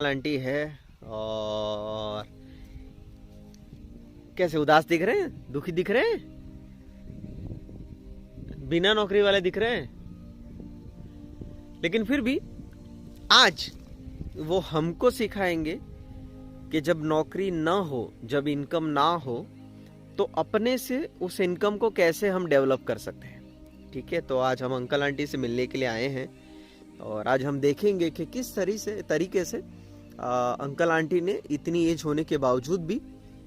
Aunty है। और कैसे उदास दिख रहे हैं, दुखी दिख रहे हैं, बिना नौकरी वाले दिख रहे हैं। लेकिन फिर भी आज वो हमको सिखाएंगे कि जब नौकरी ना हो, जब इनकम ना हो, तो अपने से उस इनकम को कैसे हम डेवलप कर सकते हैं। ठीक है, तो आज हम अंकल आंटी से मिलने के लिए आए हैं और आज हम देखेंगे कि किस तरीके से अंकल आंटी ने इतनी एज होने के बावजूद भी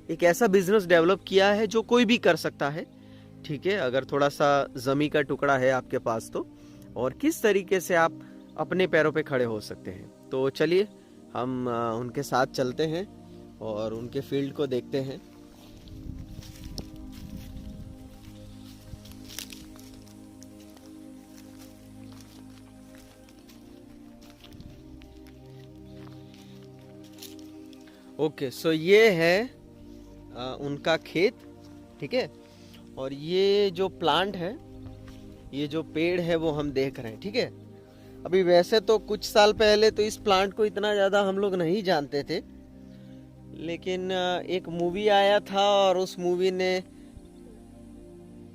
एक ऐसा बिजनेस डेवलप किया है जो कोई भी कर सकता है। ठीक है, अगर थोड़ा सा जमी का टुकड़ा है आपके पास तो, और किस तरीके से आप अपने पैरों पे खड़े हो सकते हैं। तो चलिए हम उनके साथ चलते हैं और उनके फील्ड को देखते हैं। ओके, सो ये है उनका खेत। ठीक है, और ये जो प्लांट है, ये जो पेड़ है वो हम देख रहे हैं। ठीक है, अभी वैसे तो कुछ साल पहले तो इस प्लांट को इतना ज़्यादा हम लोग नहीं जानते थे, लेकिन एक मूवी आया था और उस मूवी ने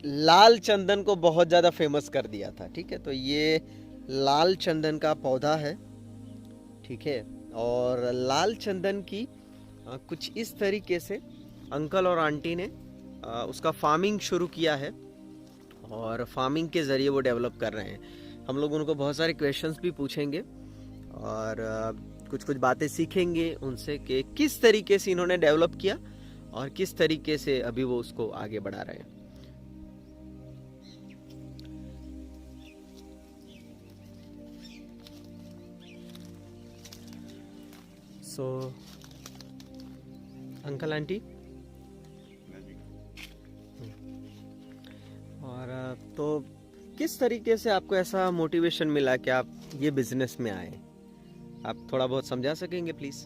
लाल चंदन को बहुत ज़्यादा फेमस कर दिया था। ठीक है, तो ये लाल चंदन का पौधा है। ठीक है, और लाल चंदन की कुछ इस तरीके से अंकल और आंटी ने उसका फार्मिंग शुरू किया है और फार्मिंग के ज़रिए वो डेवलप कर रहे हैं। हम लोग उनको बहुत सारे क्वेश्चंस भी पूछेंगे और कुछ कुछ बातें सीखेंगे उनसे कि किस तरीके से इन्होंने डेवलप किया और किस तरीके से अभी वो उसको आगे बढ़ा रहे हैं। सो अंकल आंटी, और तो किस तरीके से आपको ऐसा मोटिवेशन मिला कि आप ये बिजनेस में आए? आप थोड़ा बहुत समझा सकेंगे प्लीज?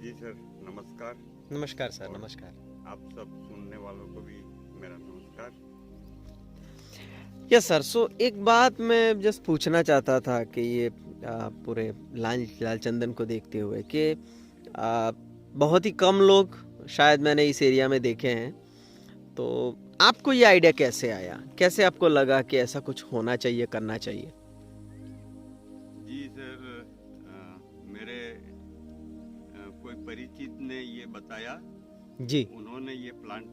जी सर, नमस्कार। नमस्कार सर, नमस्कार। आप सब सुनने वालों को भी मेरा नमस्कार। यस सर, सो एक बात मैं जस्ट पूछना चाहता था कि ये पूरे लाल चंदन को देखते हुए कि बहुत ही कम लोग शायद मैंने इस एरिया में देखे हैं, तो आपको ये आइडिया कैसे आया, कैसे आपको लगा कि ऐसा कुछ होना चाहिए, करना चाहिए? जी सर, मेरे कोई परिचित ने ये बताया जी, उन्होंने ये प्लांट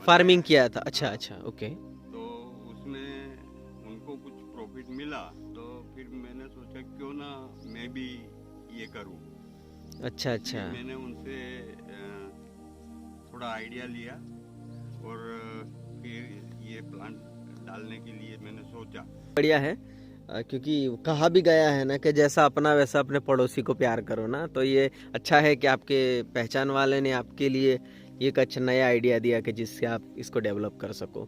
फार्मिंग किया था। अच्छा अच्छा, ओके। तो उसमें उनको कुछ प्रॉफिट मिला, तो फिर मैंने सोचा क्यों ना मैं भी ये करूं। अच्छा अच्छा, मैंने उनसे थोड़ा आइडिया लिया और फिर ये प्लांट डालने के लिए मैंने सोचा। बढ़िया है, क्योंकि कहा भी गया है ना कि जैसा अपना वैसा अपने पड़ोसी को प्यार करो ना। तो ये अच्छा है कि आपके पहचान वाले ने आपके लिए एक अच्छा नया आइडिया दिया कि जिससे आप इसको डेवलप कर सको।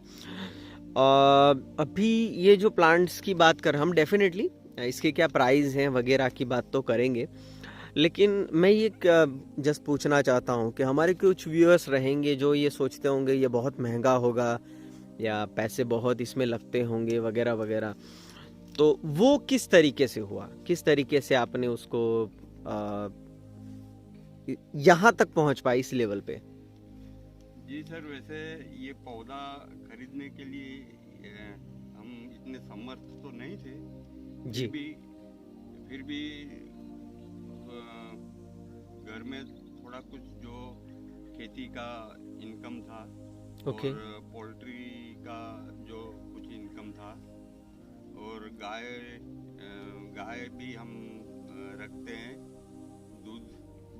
अभी ये जो प्लांट्स की बात कर, हम डेफिनेटली इसके क्या प्राइस हैं वगैरह की बात तो करेंगे, लेकिन मैं ये जस्ट पूछना चाहता हूँ कि हमारे कुछ व्यूअर्स रहेंगे जो ये सोचते होंगे ये बहुत महंगा होगा या पैसे बहुत इसमें लगते होंगे वगैरह वगैरह। तो वो किस तरीके से हुआ, किस तरीके से आपने उसको यहाँ तक पहुँच पाई, इस लेवल पे? जी सर, वैसे ये पौधा खरीदने के लिए हम इतने समर्थ तो नहीं थे। जी, फिर भी घर में थोड़ा कुछ जो खेती का इनकम था ओके, और पोल्ट्री का जो कुछ इनकम था, और गाय भी हम रखते हैं, दूध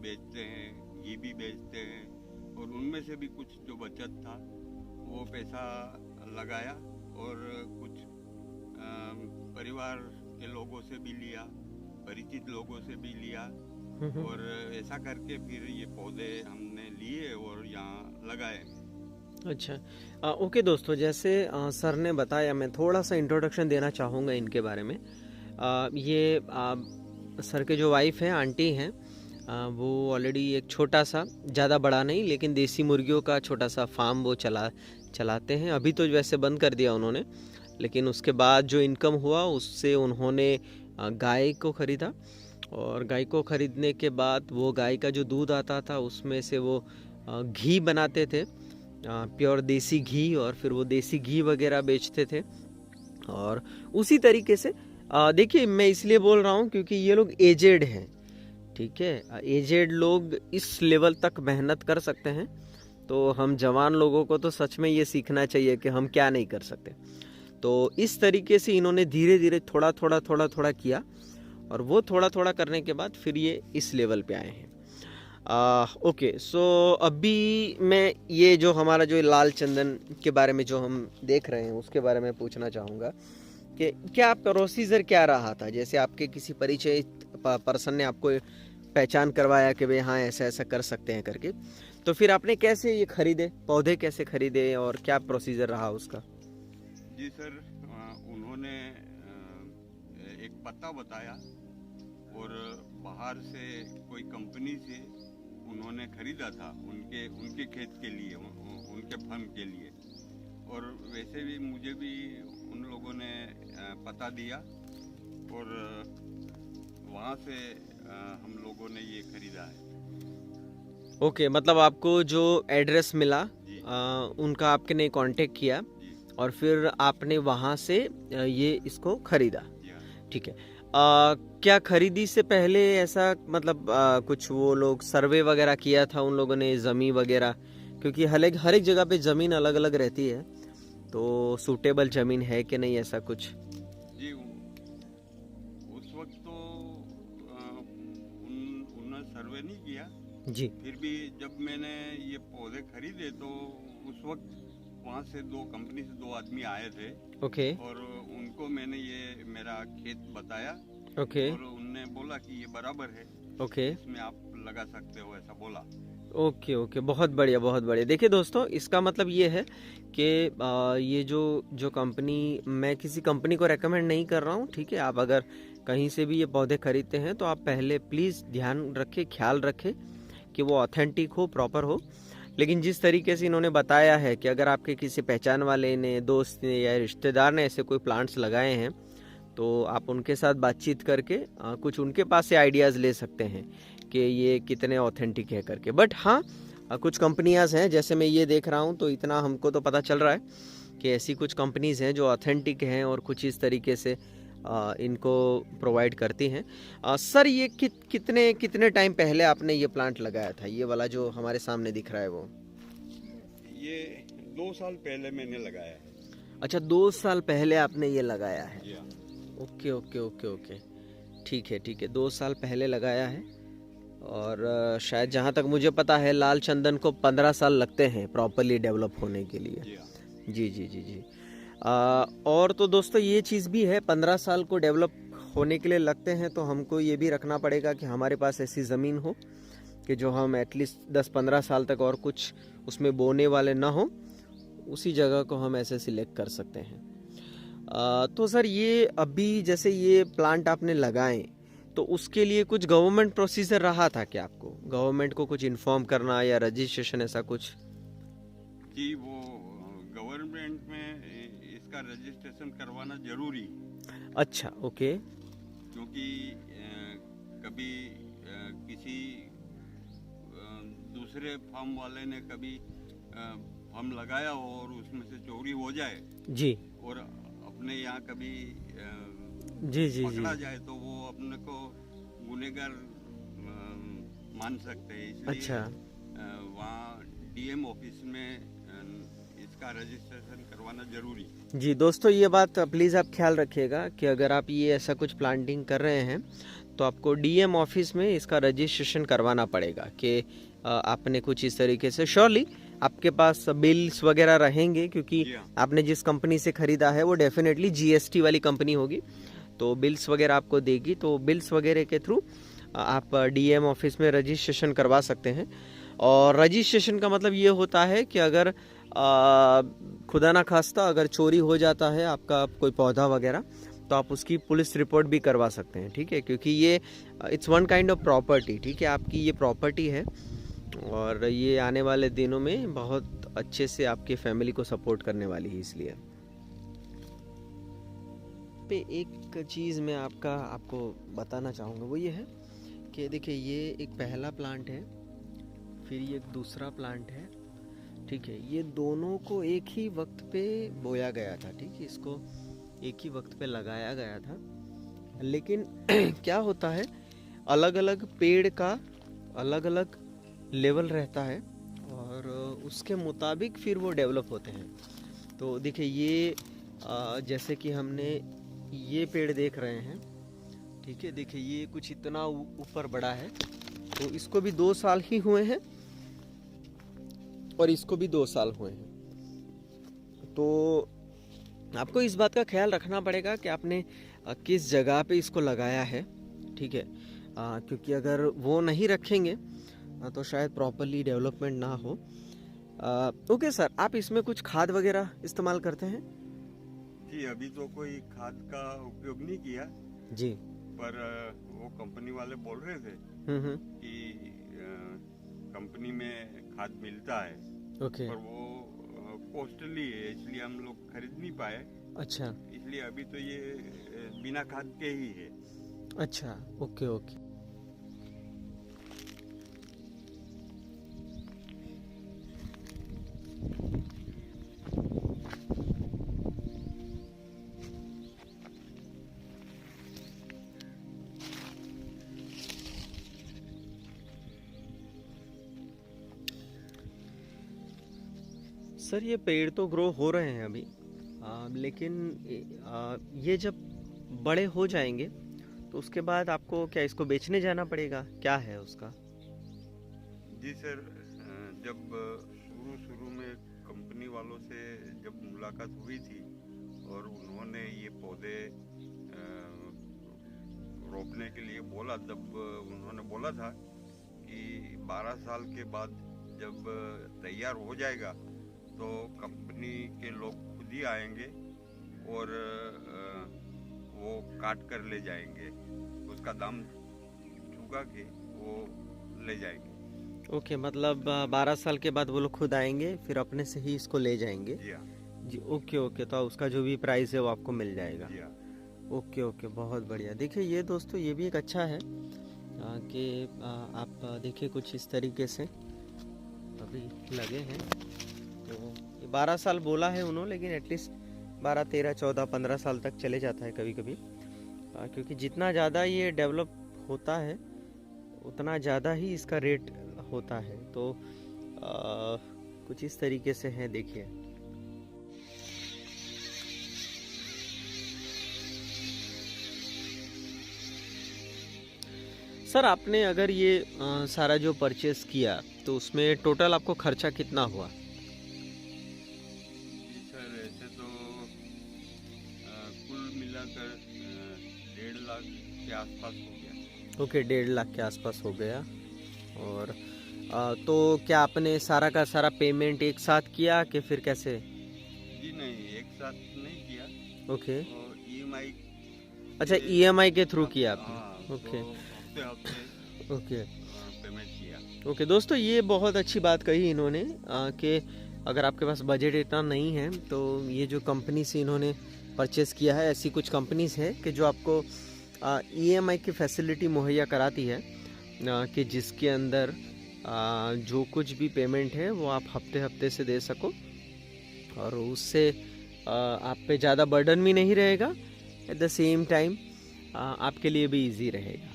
बेचते हैं, घी भी बेचते हैं, और उनमें से भी कुछ जो बचत था वो पैसा लगाया और कुछ परिवार के लोगों से भी लिया, परिचित लोगों से भी लिया, और ऐसा करके फिर ये पौधे हमने लिए और यहाँ लगाए। अच्छा। ओके दोस्तों, जैसे सर ने बताया, मैं थोड़ा सा इंट्रोडक्शन देना चाहूँगा इनके बारे में। ये सर के जो वाइफ हैं, आंटी हैं, वो ऑलरेडी एक छोटा सा, ज़्यादा बड़ा नहीं लेकिन देसी मुर्गियों का छोटा सा फार्म वो चलाते हैं। अभी तो वैसे बंद कर दिया उन्होंने, लेकिन उसके बाद जो इनकम हुआ उससे उन्होंने गाय को खरीदा, और गाय को खरीदने के बाद वो गाय का जो दूध आता था उसमें से वो घी बनाते थे, प्योर देसी घी, और फिर वो देसी घी वगैरह बेचते थे। और उसी तरीके से देखिए, मैं इसलिए बोल रहा हूँ क्योंकि ये लोग एजेड हैं, ठीक है। एजेड लोग इस लेवल तक मेहनत कर सकते हैं, तो हम जवान लोगों को तो सच में ये सीखना चाहिए कि हम क्या नहीं कर सकते। तो इस तरीके से इन्होंने धीरे धीरे थोड़ा थोड़ा किया, और वो थोड़ा थोड़ा करने के बाद फिर ये इस लेवल पे आए हैं। ओके, सो अभी मैं ये जो हमारा जो लाल चंदन के बारे में जो हम देख रहे हैं उसके बारे में पूछना चाहूँगा कि क्या आपका प्रोसीजर क्या रहा था। जैसे आपके किसी परिचय पर्सन ने आपको पहचान करवाया कि भाई हाँ ऐसा ऐसा कर सकते हैं करके, तो फिर आपने कैसे ये खरीदे, पौधे कैसे खरीदे और क्या प्रोसीजर रहा उसका? जी सर, उन्होंने एक पता बताया, और बाहर से कोई कंपनी से उन्होंने खरीदा था उनके खेत के लिए, उनके फर्म के लिए। और वैसे भी मुझे भी उन लोगों ने पता दिया, और वहाँ से हम लोगों ने ये खरीदा है। ओके, मतलब आपको जो एड्रेस मिला उनका आपने कांटेक्ट किया, और फिर आपने वहाँ से ये इसको खरीदा, ठीक है। क्या खरीदी से पहले ऐसा मतलब कुछ वो लोग सर्वे वगैरह किया था उन लोगों ने, ज़मीन वगैरह, क्योंकि हर एक जगह पे ज़मीन अलग अलग रहती है, तो सूटेबल ज़मीन है कि नहीं, ऐसा कुछ? जी, उस वक्त तो उन्होंने सर्वे नहीं किया जी। फिर भी जब मैंने ये पौधे खरीदे तो उस वक्त वहाँ से दो कंपनी से दो आदमी आए थे। ओके। और उनको मैंने ये मेरा खेत बताया। ओके। और उनने बोला कि ये बराबर है, ओके। इसमें आप लगा सकते हो, ऐसा बोला। ओके ओके, बहुत बढ़िया बहुत बढ़िया। देखिए दोस्तों, इसका मतलब ये है कि ये जो कंपनी, मैं किसी कंपनी को रेकमेंड नहीं कर रहा हूँ, ठीक है। आप अगर कहीं से भी ये पौधे खरीदते हैं तो आप पहले प्लीज़ ध्यान रखें, ख्याल रखें कि वो ऑथेंटिक हो, प्रॉपर हो। लेकिन जिस तरीके से इन्होंने बताया है कि अगर आपके किसी पहचान वाले ने, दोस्त ने या रिश्तेदार ने ऐसे कोई प्लांट्स लगाए हैं, तो आप उनके साथ बातचीत करके कुछ उनके पास से आइडियाज़ ले सकते हैं कि ये कितने ऑथेंटिक है करके। बट हाँ, कुछ कंपनियां हैं, जैसे मैं ये देख रहा हूँ तो इतना हमको तो पता चल रहा है कि ऐसी कुछ कंपनीज़ हैं जो ऑथेंटिक हैं और कुछ इस तरीके से इनको प्रोवाइड करती हैं। सर, ये कितने टाइम पहले आपने ये प्लांट लगाया था, ये वाला जो हमारे सामने दिख रहा है वो? ये 2 साल पहले मैंने लगाया है। अच्छा, 2 साल पहले आपने ये लगाया है। जी हाँ। ओके ओके ओके ओके, ठीक है ठीक है, 2 साल पहले लगाया है। और शायद जहाँ तक मुझे पता है लाल चंदन को 15 साल लगते हैं प्रॉपरली डेवलप होने के लिए। जी हाँ। जी जी जी जी। और तो दोस्तों ये चीज़ भी है, 15 साल को डेवलप होने के लिए लगते हैं, तो हमको ये भी रखना पड़ेगा कि हमारे पास ऐसी ज़मीन हो कि जो हम एटलीस्ट 10-15 साल तक और कुछ उसमें बोने वाले ना हो, उसी जगह को हम ऐसे सिलेक्ट कर सकते हैं। तो सर, ये अभी जैसे ये प्लांट आपने लगाए तो उसके लिए कुछ गवर्नमेंट प्रोसीजर रहा था क्या आपको, गवर्नमेंट को कुछ इन्फॉर्म करना या रजिस्ट्रेशन ऐसा कुछ? जी, वो गवर्नमेंट में इसका रजिस्ट्रेशन करवाना जरूरी। अच्छा, ओके। क्योंकि कभी किसी दूसरे फार्म वाले ने कभी फार्म लगाया हो और उसमें से चोरी हो जाए जी। और अपने यहाँ कभी जी जी पकड़ा जी। जाए तो वो अपने को गुनहगार मान सकते हैं। इसलिए अच्छा। वहाँ डीएम ऑफिस में इसका रजिस्ट्रेशन करवाना जरूरी। जी दोस्तों, ये बात प्लीज़ आप ख्याल रखिएगा कि अगर आप ये ऐसा कुछ प्लांटिंग कर रहे हैं तो आपको डीएम ऑफिस में इसका रजिस्ट्रेशन करवाना पड़ेगा कि आपने कुछ इस तरीके से, श्योरली आपके पास बिल्स वगैरह रहेंगे, क्योंकि आपने जिस कंपनी से ख़रीदा है वो डेफिनेटली जीएसटी वाली कंपनी होगी, तो बिल्स वगैरह आपको देगी। तो बिल्स वगैरह के थ्रू आप डीएम ऑफिस में रजिस्ट्रेशन करवा सकते हैं। और रजिस्ट्रेशन का मतलब ये होता है कि अगर खुदा ना खास्ता अगर चोरी हो जाता है आपका कोई पौधा वगैरह, तो आप उसकी पुलिस रिपोर्ट भी करवा सकते हैं, ठीक है। क्योंकि ये it's one kind of property, ठीक है, आपकी ये प्रॉपर्टी है, और ये आने वाले दिनों में बहुत अच्छे से आपके फैमिली को सपोर्ट करने वाली है, इसलिए। पे एक चीज़ मैं आपको बताना चाहूँगा, वो ये है कि देखिए ये एक पहला प्लांट है, फिर ये एक दूसरा प्लांट है, ठीक है। ये दोनों को एक ही वक्त पे बोया गया था, ठीक है, इसको एक ही वक्त पे लगाया गया था। लेकिन क्या होता है, अलग अलग पेड़ का अलग अलग लेवल रहता है और उसके मुताबिक फिर वो डेवलप होते हैं। तो देखिए ये जैसे कि हमने ये पेड़ देख रहे हैं, ठीक है, देखिए ये कुछ इतना ऊपर बड़ा है, तो इसको भी 2 साल ही हुए हैं और इसको भी 2 साल हुए हैं। तो आपको इस बात का ख्याल रखना पड़ेगा कि आपने किस जगह पे इसको लगाया है, ठीक है, क्योंकि अगर वो नहीं रखेंगे तो शायद प्रॉपरली डेवलपमेंट ना हो। ओके सर, आप इसमें कुछ खाद वगैरह इस्तेमाल करते हैं? जी अभी तो कोई खाद का उपयोग नहीं किया जी। पर वो कंपनी वाले बोल रहे थे कि कंपनी में खाद मिलता है, ओके। पर वो कॉस्टली है इसलिए हम लोग खरीद नहीं पाए। अच्छा इसलिए अभी तो ये बिना खाद के ही है। अच्छा, ओके ओके। सर ये पेड़ तो ग्रो हो रहे हैं अभी, लेकिन ये जब बड़े हो जाएंगे तो उसके बाद आपको क्या इसको बेचने जाना पड़ेगा, क्या है उसका? जी सर, जब शुरू में कंपनी वालों से जब मुलाकात हुई थी और उन्होंने ये पौधे रोपने के लिए बोला, तब उन्होंने बोला था कि 12 साल के बाद जब तैयार हो जाएगा तो कंपनी के लोग खुद ही आएंगे और वो काट कर ले जाएंगे, उसका दाम चुका के वो ले जाएंगे। ओके, मतलब 12 साल के बाद वो लोग खुद आएंगे फिर अपने से ही इसको ले जाएंगे? जी हाँ। जी ओके ओके, तो उसका जो भी प्राइस है वो आपको मिल जाएगा? जी हाँ। ओके ओके, बहुत बढ़िया। देखिए ये दोस्तों ये भी एक अच्छा है कि आप देखिए कुछ इस तरीके से अभी लगे हैं। तो ये 12 साल बोला है उन्होंने, लेकिन एटलीस्ट 12, 13, 14, 15 साल तक चले जाता है कभी कभी, क्योंकि जितना ज़्यादा ये डेवलप होता है उतना ज़्यादा ही इसका रेट होता है। तो कुछ इस तरीके से है, देखिए। सर आपने अगर ये सारा जो परचेस किया तो उसमें टोटल आपको खर्चा कितना हुआ? जी सर, ऐसे तो कुल मिलाकर 1.5 लाख के आसपास हो गया। ओके, 1.5 लाख के आसपास हो गया। और तो क्या आपने सारा का सारा पेमेंट एक साथ किया कि फिर कैसे? जी नहीं, एक साथ नहीं किया। ओके, और ईएमआई। अच्छा ईएमआई के थ्रू किया आपने? हाँ, ओके तो हफ्ते ओके पेमेंट किया। ओके। दोस्तों ये बहुत अच्छी बात कही इन्होंने कि अगर आपके पास बजट इतना नहीं है तो ये जो कंपनी से इन्होंने परचेस किया है, ऐसी कुछ कंपनीज है कि जो आपको ईएमआई की फैसिलिटी मुहैया कराती है, कि जिसके अंदर जो कुछ भी पेमेंट है वो आप हफ्ते हफ्ते से दे सको और उससे आप पे ज़्यादा बर्डन भी नहीं रहेगा, एट द सेम टाइम आपके लिए भी इजी रहेगा।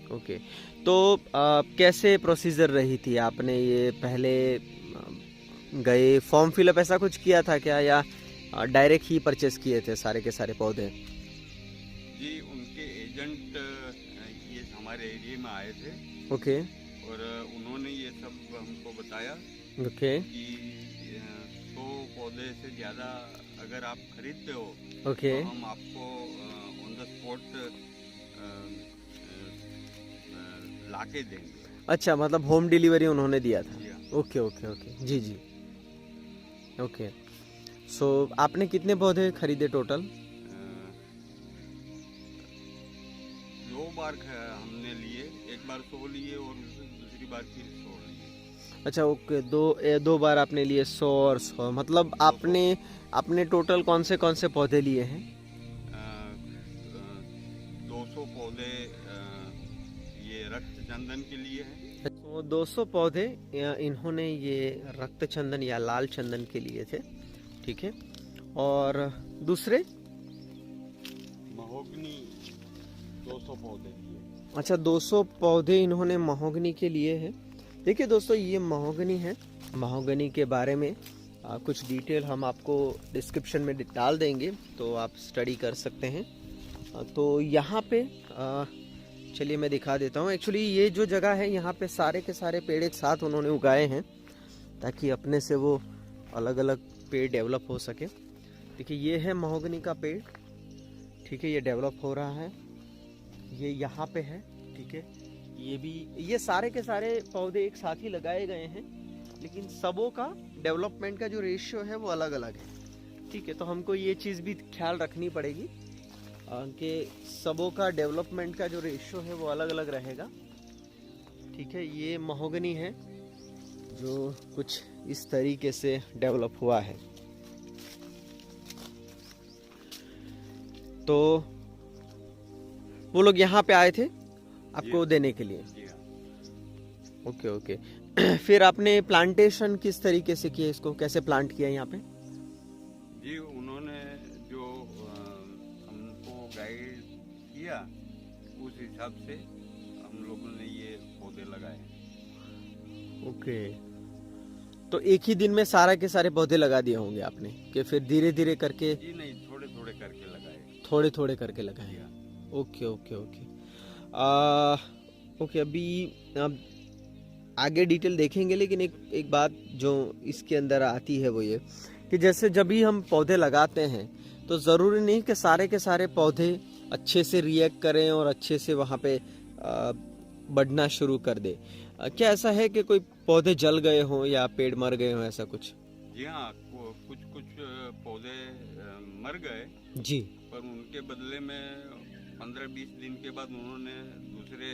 ओके, तो कैसे प्रोसीजर रही थी? आपने ये पहले गए फॉर्म फिलअप ऐसा कुछ किया था क्या, या डायरेक्ट ही परचेस किए थे सारे के सारे पौधे? जी उनके एजेंट ये हमारे एरिया में आए थे। ओके और उन्होंने ये सब हमको बताया ओके कि 100 पौधे से ज़्यादा अगर आप खरीदते हो ओके तो हम आपको ऑन द स्पॉट लाके देंगे। अच्छा, मतलब होम डिलीवरी उन्होंने दिया था? जी हाँ। ओके ओके ओके, जी जी ओके। सो आपने कितने पौधे खरीदे टोटल? 2 बार हमने लिए, एक बार 100 लिए और दूसरी बार फिर 100 लिए। अच्छा ओके, दो बार आपने लिए 100 और 100, मतलब आपने टोटल कौन से पौधे लिए हैं? पौधे ये रक्त चंदन के लिए है। तो 200 पौधे इन्होंने ये रक्त चंदन या लाल चंदन के लिए थे, ठीक है। और दूसरे महोगनी 200 पौधे दिए। अच्छा, 200 पौधे इन्होंने महोगनी के लिए है। देखिए दोस्तों, ये महोगनी है। महोगनी के बारे में कुछ डिटेल हम आपको डिस्क्रिप्शन में डाल देंगे, तो आप स्टडी कर सकते हैं। तो यहाँ पे चलिए मैं दिखा देता हूँ। एक्चुअली ये जो जगह है, यहाँ पे सारे के सारे पेड़ एक साथ उन्होंने उगाए हैं ताकि अपने से वो अलग अलग पेड़ डेवलप हो सके। देखिए, ये है महोगनी का पेड़, ठीक है, ये डेवलप हो रहा है। ये यहाँ पे है, ठीक है। ये भी, ये सारे के सारे पौधे एक साथ ही लगाए गए हैं, लेकिन सबों का डेवलपमेंट का जो रेशियो है वो अलग अलग है, ठीक है। तो हमको ये चीज़ भी ख्याल रखनी पड़ेगी कि सबों का डेवलपमेंट का जो रेशियो है वो अलग अलग रहेगा, ठीक है। ये महोगनी है जो कुछ इस तरीके से डेवलप हुआ है। तो वो लोग यहाँ पे आए थे आपको देने के लिए। जी हाँ। Okay okay. फिर आपने प्लांटेशन किस तरीके से किया, इसको कैसे प्लांट किया यहाँ पे? जी, उन्होंने जो हमको गाइड किया उस हिसाब से हम लोगों ने ये पौधे लगाए। ओके, तो एक ही दिन में सारा के सारे पौधे लगा दिए होंगे आपने, कि फिर धीरे धीरे करके? जी नहीं, थोड़े थोड़े करके लगाए। थोड़े थोड़े करके लगाए। जी हाँ। Okay okay okay. ओके, अभी अब आगे डिटेल देखेंगे, लेकिन एक बात जो इसके अंदर आती है वो ये कि जैसे जब भी हम पौधे लगाते हैं तो ज़रूरी नहीं कि सारे के सारे पौधे अच्छे से रिएक्ट करें और अच्छे से वहाँ पे बढ़ना शुरू कर दे। क्या ऐसा है कि कोई पौधे जल गए हों या पेड़ मर गए हों, ऐसा कुछ? जी हाँ, कुछ कुछ पौधे मर गए जी। पर उनके बदले में 15-20 दिन के बाद उन्होंने दूसरे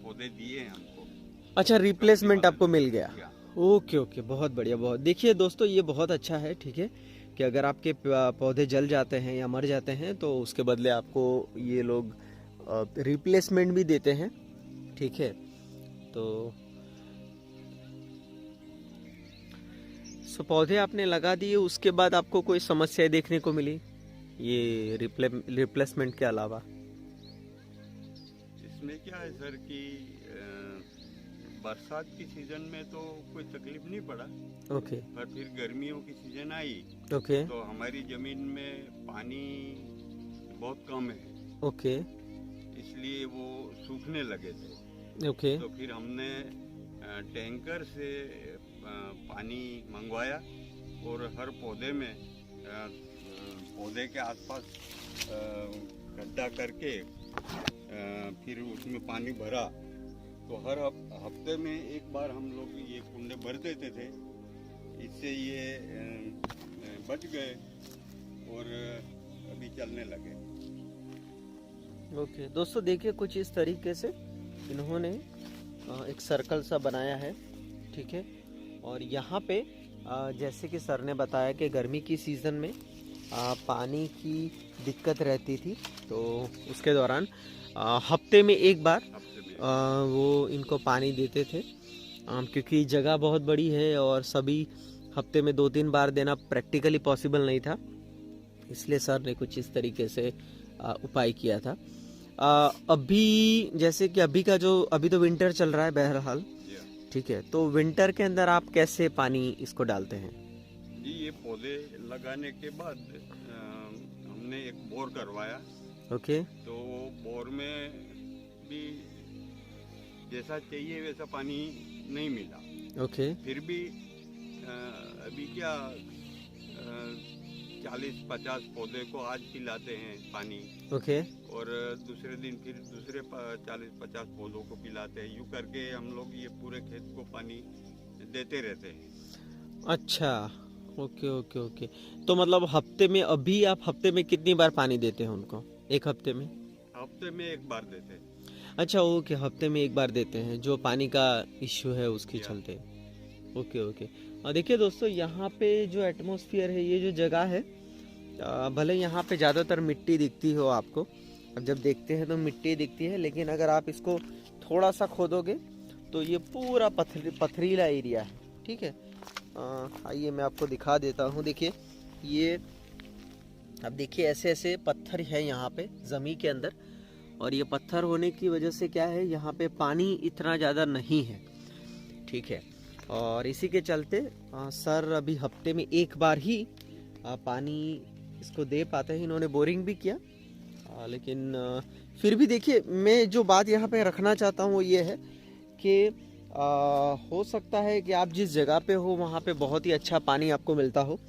पौधे दिए हमको। अच्छा, रिप्लेसमेंट आपको मिल गया। या। ओके ओके, बहुत बढ़िया। बहुत, देखिए दोस्तों, ये बहुत अच्छा है, ठीक है, कि अगर आपके पौधे जल जाते हैं या मर जाते हैं तो उसके बदले आपको ये लोग रिप्लेसमेंट भी देते हैं, ठीक है। तो पौधे आपने लगा दिए, उसके बाद आपको कोई समस्याएं देखने को मिली ये रिप्लेसमेंट के अलावा? इसमें क्या है सर कि बरसात की सीजन में तो कोई तकलीफ नहीं पड़ा। ओके। पर फिर गर्मियों की सीजन आई ओके तो हमारी जमीन में पानी बहुत कम है, ओके इसलिए वो सूखने लगे थे। ओके तो फिर हमने टैंकर से पानी मंगवाया और हर पौधे में पौधे के आसपास गड्ढा करके फिर उसमें पानी भरा। तो हर हफ्ते में एक बार हम लोग ये कुंडे भर देते थे, इससे ये बच गए और अभी चलने लगे। ओके दोस्तों, देखिए कुछ इस तरीके से इन्होंने एक सर्कल सा बनाया है, ठीक है। और यहाँ पे जैसे कि सर ने बताया कि गर्मी की सीज़न में पानी की दिक्कत रहती थी, तो उसके दौरान हफ्ते में एक बार वो इनको पानी देते थे, क्योंकि जगह बहुत बड़ी है और सभी हफ्ते में 2-3 बार देना प्रैक्टिकली पॉसिबल नहीं था, इसलिए सर ने कुछ इस तरीके से उपाय किया था। अभी जैसे कि अभी तो विंटर चल रहा है बहरहाल, ठीक है, तो विंटर के अंदर आप कैसे पानी इसको डालते हैं? जी, ये पौधे लगाने के बाद हमने एक बोर करवाया। ओके। तो बोर में भी जैसा चाहिए वैसा पानी नहीं मिला। ओके। फिर भी अभी क्या 40-50 पौधे को आज पिलाते हैं पानी, ओके। और दूसरे दिन फिर दूसरे 40-50 पौधों को पिलाते हैं। यूँ करके हम लोग ये पूरे खेत को पानी देते रहते हैं। अच्छा, ओके ओके ओके। तो मतलब हफ्ते में, अभी आप हफ्ते में कितनी बार पानी देते हैं उनको? एक हफ्ते में? हफ्ते में एक बार देते हैं। अच्छा, ओके, हफ्ते में एक बार देते हैं, जो पानी का इश्यू है उसके चलते। Okay okay. और देखिए दोस्तों, यहाँ पे जो एटमॉस्फेयर है, ये जो जगह है, भले यहाँ पे ज़्यादातर मिट्टी दिखती हो आपको, अब जब देखते हैं तो मिट्टी दिखती है, लेकिन अगर आप इसको थोड़ा सा खोदोगे तो ये पूरा पथरीला एरिया है। ठीक है, आइए मैं आपको दिखा देता हूँ। देखिए ये, अब देखिए ऐसे ऐसे पत्थर है यहाँ पे ज़मीन के अंदर, और ये पत्थर होने की वजह से क्या है, यहाँ पे पानी इतना ज़्यादा नहीं है। ठीक है, और इसी के चलते सर अभी हफ्ते में एक बार ही पानी इसको दे पाते हैं। इन्होंने बोरिंग भी किया, लेकिन फिर भी देखिए, मैं जो बात यहाँ पे रखना चाहता हूँ वो ये है कि हो सकता है कि आप जिस जगह पे हो वहाँ पे बहुत ही अच्छा पानी आपको मिलता हो,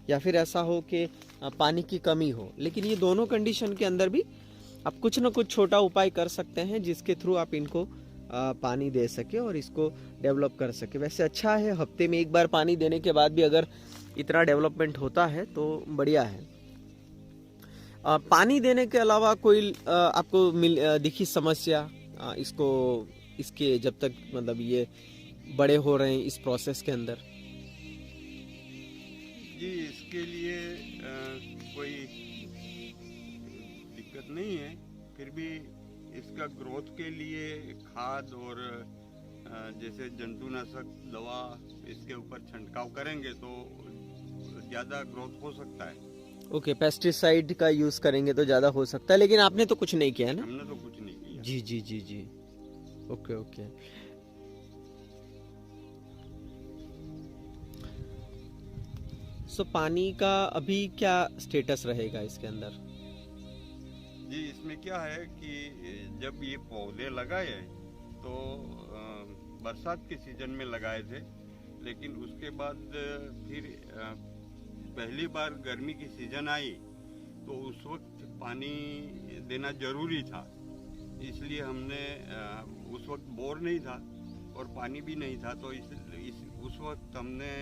या फिर ऐसा हो कि पानी की कमी हो, लेकिन ये दोनों कंडीशन के अंदर भी आप कुछ ना कुछ छोटा उपाय कर सकते हैं जिसके थ्रू आप इनको पानी दे सके और इसको डेवलप कर सके। वैसे अच्छा है, हफ्ते में एक बार पानी देने के बाद भी अगर इतना डेवलपमेंट होता है तो बढ़िया है। पानी देने के अलावा कोई आपको दिखी समस्या इसको, इसके जब तक मतलब ये बड़े हो रहे हैं इस प्रोसेस के अंदर? जी, इसके लिए कोई दिक्कत नहीं है, फिर भी इसका ग्रोथ के लिए खाद और जैसे जंतुनाशक दवा इसके ऊपर छिड़काव करेंगे तो ज़्यादा ग्रोथ हो सकता है। ओके, पेस्टिसाइड का यूज़ करेंगे तो ज़्यादा हो सकता है, लेकिन आपने तो कुछ नहीं किया है ना? हमने तो कुछ नहीं किया। जी जी जी जी, ओके ओके। सो पानी का अभी क्या स्टेटस रहेगा इसके अंदर? जी, इसमें क्या है कि जब ये पौधे लगाए तो बरसात के सीजन में लगाए थे, लेकिन उसके बाद फिर पहली बार गर्मी की सीजन आई तो उस वक्त पानी देना जरूरी था, इसलिए हमने उस वक्त बोर नहीं था और पानी भी नहीं था, तो उस वक्त हमने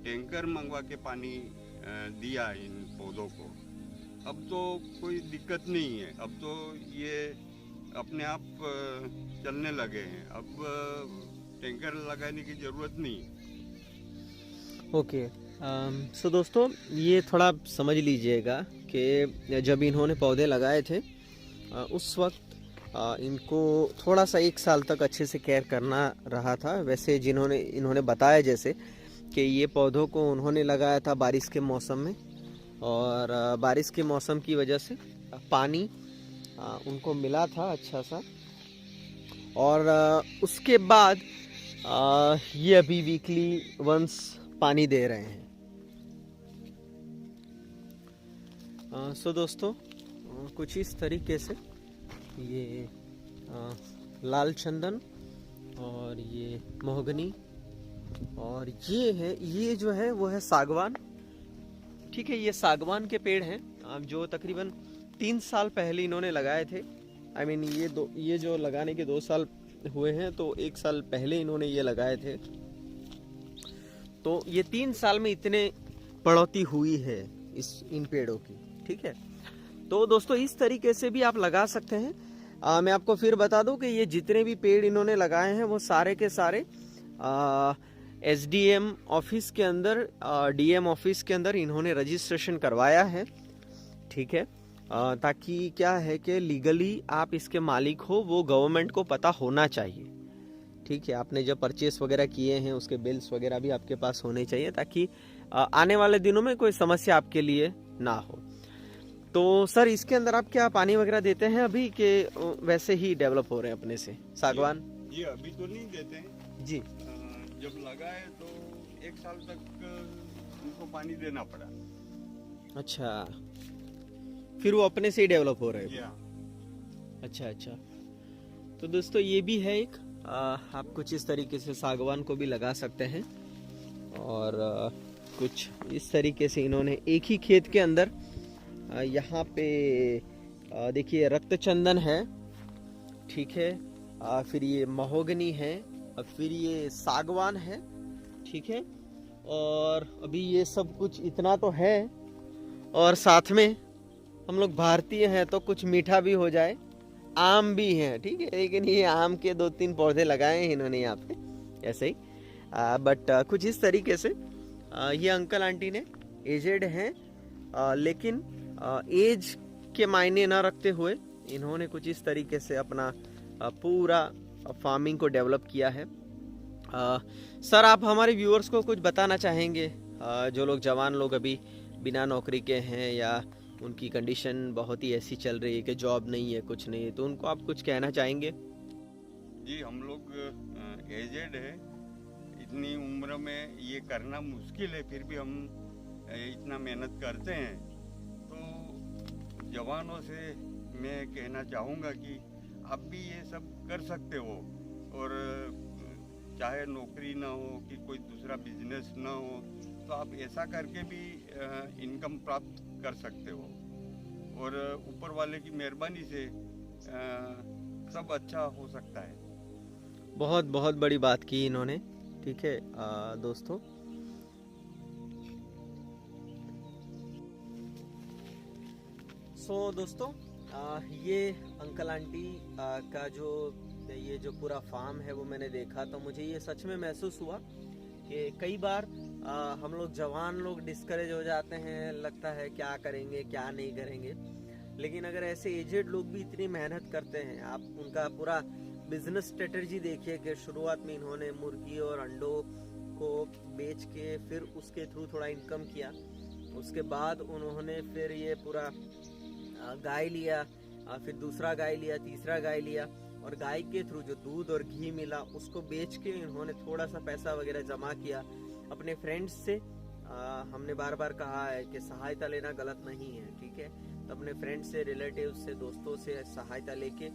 टैंकर मंगवा के पानी दिया इन पौधों को। अब तो कोई दिक्कत नहीं है, अब तो ये अपने आप चलने लगे हैं, अब टैंकर लगाने की ज़रूरत नहीं। ओके, सो दोस्तों ये थोड़ा समझ लीजिएगा कि जब इन्होंने पौधे लगाए थे उस वक्त इनको थोड़ा सा 1 साल तक अच्छे से केयर करना रहा था। वैसे इन्होंने बताया जैसे कि ये पौधों को उन्होंने लगाया था बारिश के मौसम में, और बारिश के मौसम की वजह से पानी उनको मिला था अच्छा सा, और उसके बाद ये अभी वीकली वंस पानी दे रहे हैं। सो दोस्तों कुछ इस तरीके से ये लाल चंदन और ये मोहगनी और ये जो है वो है सागवान। ठीक है, ये सागवान के पेड़ हैं जो तकरीबन 3 साल पहले इन्होंने लगाए थे। आई मीन ये जो लगाने के 2 साल हुए हैं, तो 1 साल पहले इन्होंने ये लगाए थे, तो ये 3 साल में इतने बढ़ोतरी हुई है इन पेड़ों की। ठीक है, तो दोस्तों इस तरीके से भी आप लगा सकते हैं। मैं आपको फिर बता दूं कि ये जितने भी पेड़ इन्होंने लगाए हैं वो सारे के सारे SDM ऑफिस के अंदर, DM ऑफिस के अंदर इन्होंने रजिस्ट्रेशन करवाया है। ठीक है, ताकि क्या है कि लीगली आप इसके मालिक हो वो गवर्नमेंट को पता होना चाहिए। ठीक है, आपने जब परचेस वगैरह किए हैं उसके बिल्स वगैरह भी आपके पास होने चाहिए, ताकि आने वाले दिनों में कोई समस्या आपके लिए ना हो। तो सर इसके अंदर आप क्या पानी वगैरह देते हैं अभी, के वैसे ही डेवलप हो रहे हैं अपने से सागवान? जी अभी तो नहीं देते हैं जी। जब लगाए तो 1 साल तक उनको पानी देना पड़ा। अच्छा, फिर वो अपने से ही डेवलप हो रहे हैं? या। अच्छा, तो दोस्तों ये भी है एक, आप कुछ इस तरीके से सागवान को भी लगा सकते हैं, और कुछ इस तरीके से इन्होंने एक ही खेत के अंदर यहाँ पे देखिए रक्त चंदन है, ठीक है, फिर ये महोगनी है, और फिर ये सागवान है। ठीक है, और अभी ये सब कुछ इतना तो है, और साथ में हम लोग भारतीय हैं तो कुछ मीठा भी हो जाए, आम भी हैं। ठीक है, लेकिन ये आम के 2-3 पौधे लगाए हैं इन्होंने यहाँ पे ऐसे ही, बट कुछ इस तरीके से ये अंकल आंटी ने एजेड हैं, लेकिन एज के मायने ना रखते हुए इन्होंने कुछ इस तरीके से अपना पूरा फार्मिंग को डेवलप किया है। सर, आप हमारे व्यूअर्स को कुछ बताना चाहेंगे, जो लोग जवान लोग अभी बिना नौकरी के हैं या उनकी कंडीशन बहुत ही ऐसी चल रही है कि जॉब नहीं है, कुछ नहीं है, तो उनको आप कुछ कहना चाहेंगे? जी, हम लोग एजेड है, इतनी उम्र में ये करना मुश्किल है, फिर भी हम इतना मेहनत करते हैं। तो जवानों से मैं कहना चाहूँगा कि आप भी ये सब कर सकते हो, और चाहे नौकरी ना हो कि कोई दूसरा बिजनेस ना हो, तो आप ऐसा करके भी इनकम प्राप्त कर सकते हो, और ऊपर वाले की मेहरबानी से सब अच्छा हो सकता है। बहुत बहुत बड़ी बात की इन्होंने। ठीक है दोस्तों, दोस्तों ये अंकल आंटी का जो पूरा फार्म है वो मैंने देखा, तो मुझे ये सच में महसूस हुआ कि कई बार हम लोग जवान लोग डिस्करेज हो जाते हैं, लगता है क्या करेंगे क्या नहीं करेंगे। लेकिन अगर ऐसे एजेड लोग भी इतनी मेहनत करते हैं, आप उनका पूरा बिजनेस स्ट्रेटजी देखिए कि शुरुआत में इन्होंने मुर्गी और अंडों को बेच के फिर उसके थ्रू थोड़ा इनकम किया, उसके बाद उन्होंने फिर ये पूरा गाय लिया, फिर दूसरा गाय लिया, तीसरा गाय लिया, और गाय के थ्रू जो दूध और घी मिला उसको बेच के इन्होंने थोड़ा सा पैसा वगैरह जमा किया अपने फ्रेंड्स से। हमने बार बार कहा है कि सहायता लेना गलत नहीं है, ठीक है, तो अपने फ्रेंड्स से, रिलेटिव से, दोस्तों से सहायता लेके,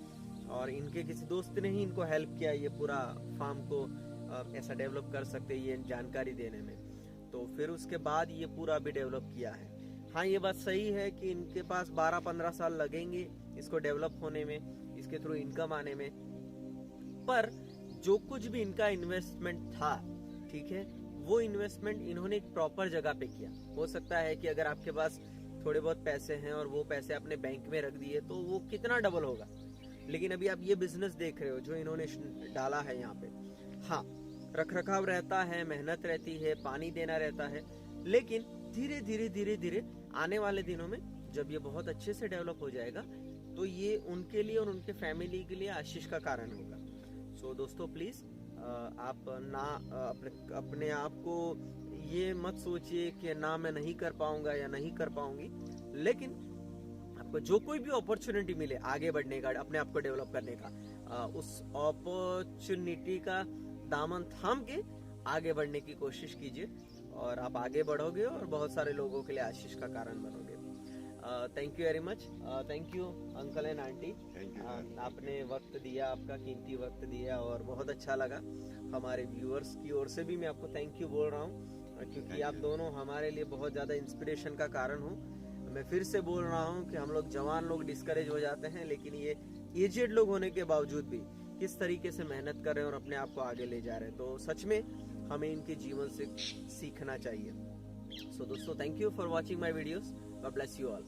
और इनके किसी दोस्त ने ही इनको हेल्प किया ये पूरा फार्म को ऐसा डेवलप कर सकते ये जानकारी देने में, तो फिर उसके बाद ये पूरा भी डेवलप किया है। हाँ, ये बात सही है कि इनके पास 12-15 साल लगेंगे इसको डेवलप होने में, इसके थ्रू इनकम आने में, पर जो कुछ भी इनका इन्वेस्टमेंट था, ठीक है, वो इन्वेस्टमेंट इन्होंने एक प्रॉपर जगह पे किया। हो सकता है कि अगर आपके पास थोड़े बहुत पैसे हैं और वो पैसे आपने बैंक में रख दिए तो वो कितना डबल होगा, लेकिन अभी आप ये बिजनेस देख रहे हो जो इन्होंने डाला है यहाँ पे। हाँ, रख रखाव रहता है, मेहनत रहती है, पानी देना रहता है, लेकिन धीरे धीरे धीरे धीरे आने वाले दिनों में जब ये बहुत अच्छे से डेवलप हो जाएगा तो ये उनके लिए और उनके फैमिली के लिए आशीष का कारण होगा। सो दोस्तों, प्लीज आप ना अपने आप को ये मत सोचिए कि ना मैं नहीं कर पाऊंगा या नहीं कर पाऊंगी, लेकिन आपको जो कोई भी अपॉर्चुनिटी मिले आगे बढ़ने का, अपने आप को डेवलप करने का, उस अपॉर्चुनिटी का दामन थाम के आगे बढ़ने की कोशिश कीजिए, और आप आगे बढ़ोगे और बहुत सारे लोगों के लिए आशीष का कारण बनोगे। Thank you very much, thank you uncle and aunty, आपने वक्त दिया, आपका कीमती वक्त दिया, और बहुत अच्छा लगा। हमारे व्यूअर्स की ओर से भी मैं आपको थैंक यू बोल रहा हूँ, क्योंकि आप दोनों हमारे लिए बहुत ज़्यादा इंस्पिरेशन का कारण हो। मैं फिर से बोल रहा हूँ कि हम लोग जवान लोग डिस्करेज हो जाते हैं, लेकिन ये एजेड लोग होने के बावजूद भी किस तरीके से मेहनत कर रहे हैं और अपने आप को आगे ले जा रहे हैं, तो सच में हमें इनके जीवन से सीखना चाहिए। सो दोस्तों, thank you for watching my videos, God bless you all.